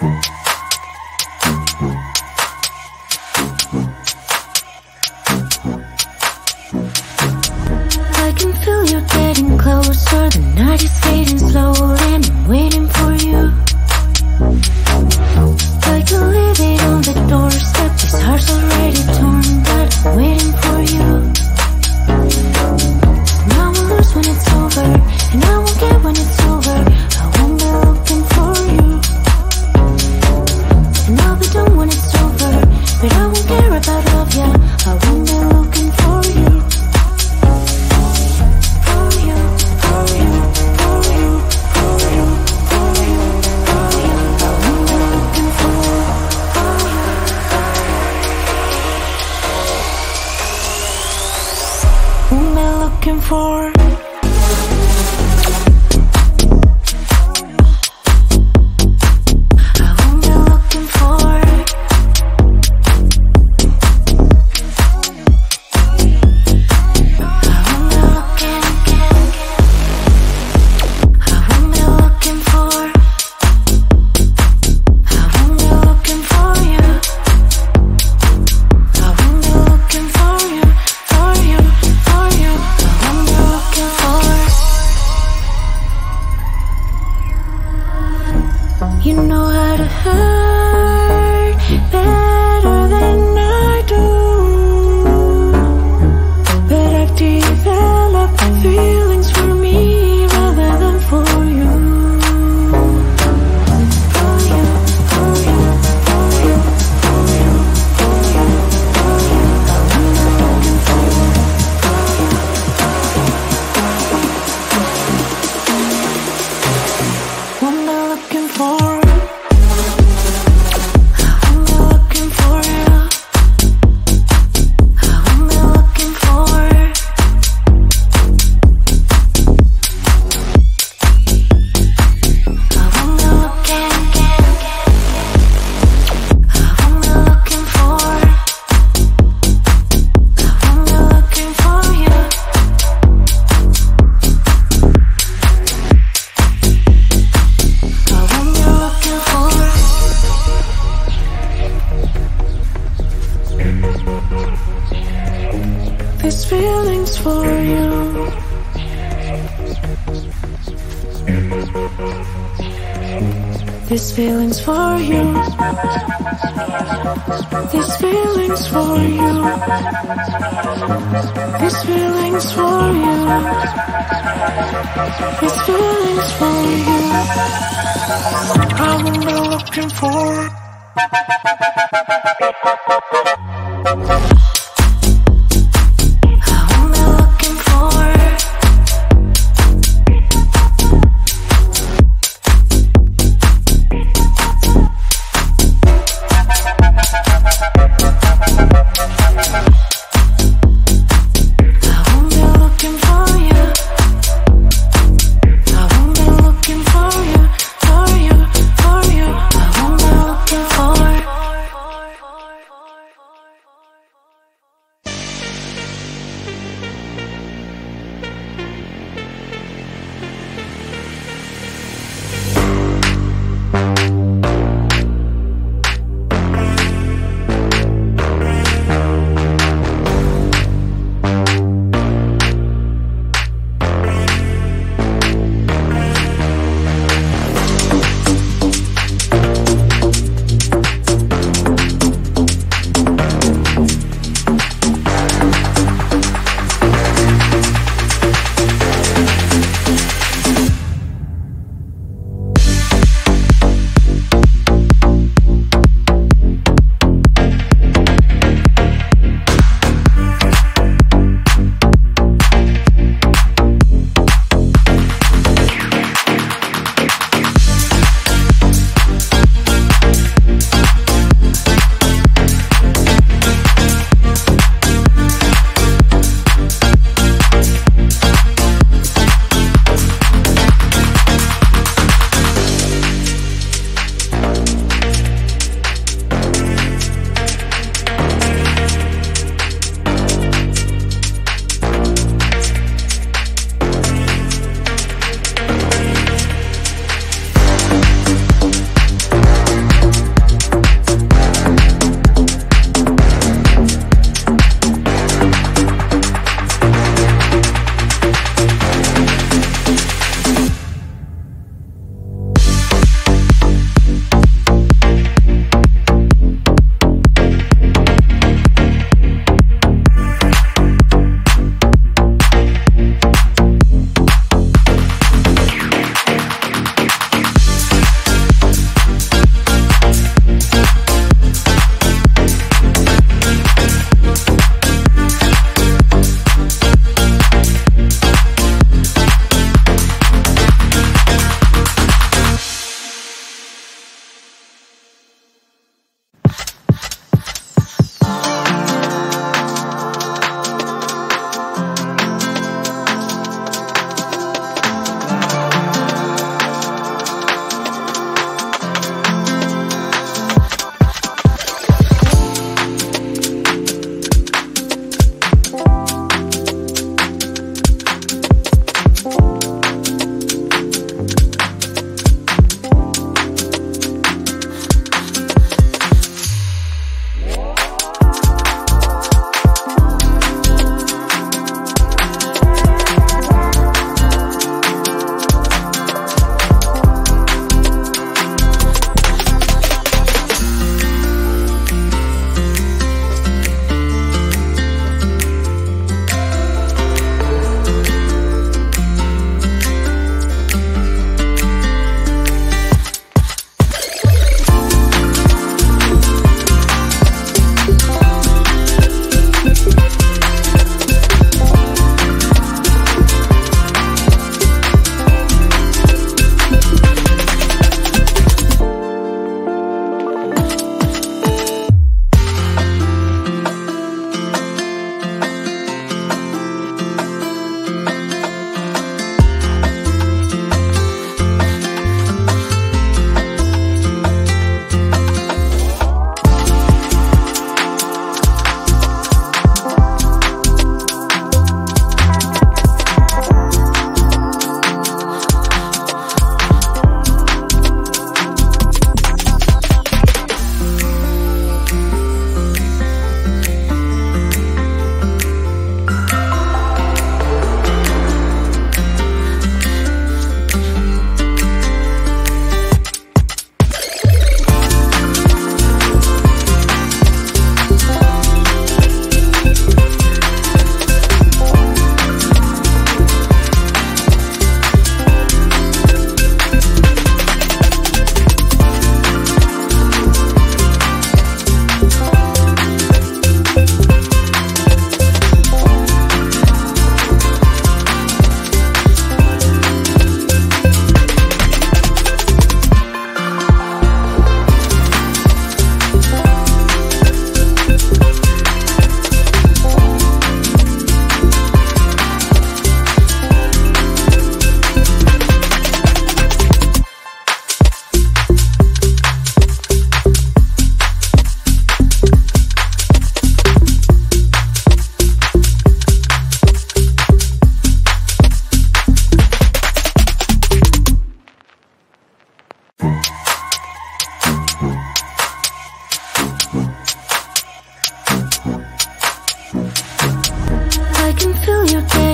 I can feel you getting closer. The night is fading slowly and I'm waiting for you. I can leave it on the doorstep. This heart's already torn, but I'm waiting for you. And I won't lose when it's over, and I won't get when it's over. I won't be looking for you. And I'll be done when it's over, but I won't care about love, yeah. I won't be looking for you. For you, for you, for you, for you, for you, for you. I won't be looking for you. Whom am I looking for? You know how to hurt better than I do, but I've developed feelings for me rather than for you. For you, for you, for you, for you, for you, for you. I'm looking for you. What am I looking for? These feelings for you. These feelings for you. These feelings for you. These feelings for you. These feelings for you. I'm looking for.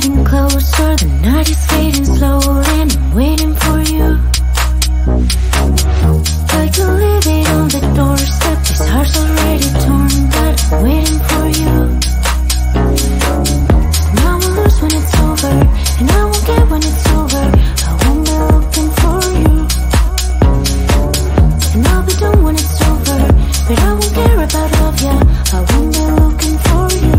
getting closer, the night is fading slow, and I'm waiting for you. I can leave it on the doorstep, this heart's already torn, but I'm waiting for you. And I won't lose when it's over, and I won't get when it's over. I won't be looking for you, and I'll be done when it's over, but I won't care about love, yeah. I won't be looking for you.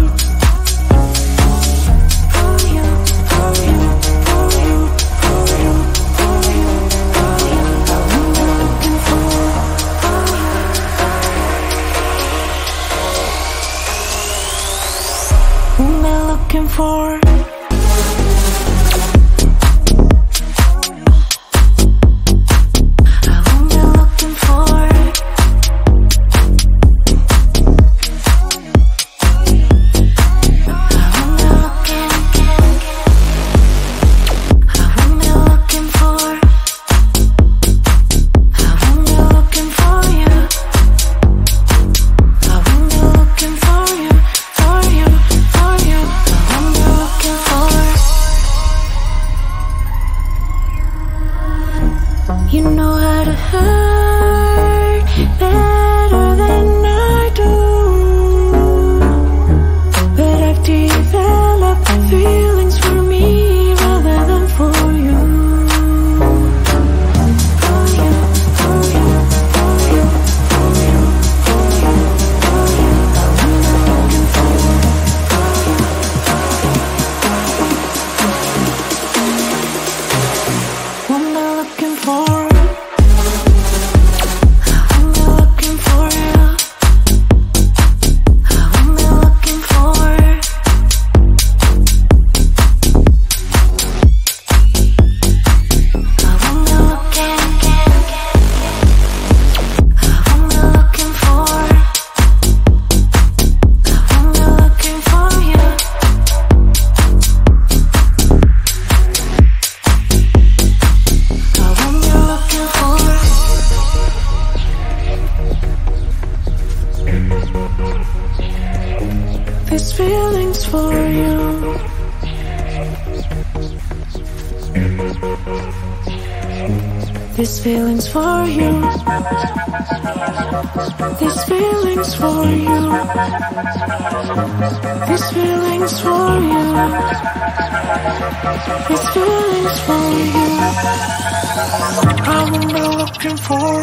For you, for you, for you, for you, for you, for you. I won't be looking for you. Won't be looking for. You know how to hurt better than I do, but I've developed feelings for me rather than for you. For you, for you, for you, for you, for you, for you. I'm looking for you. What am I looking for? This feeling's for you. This feeling's for you. This feeling's for you. This feeling's for you. This feeling's for you. I won't be looking for.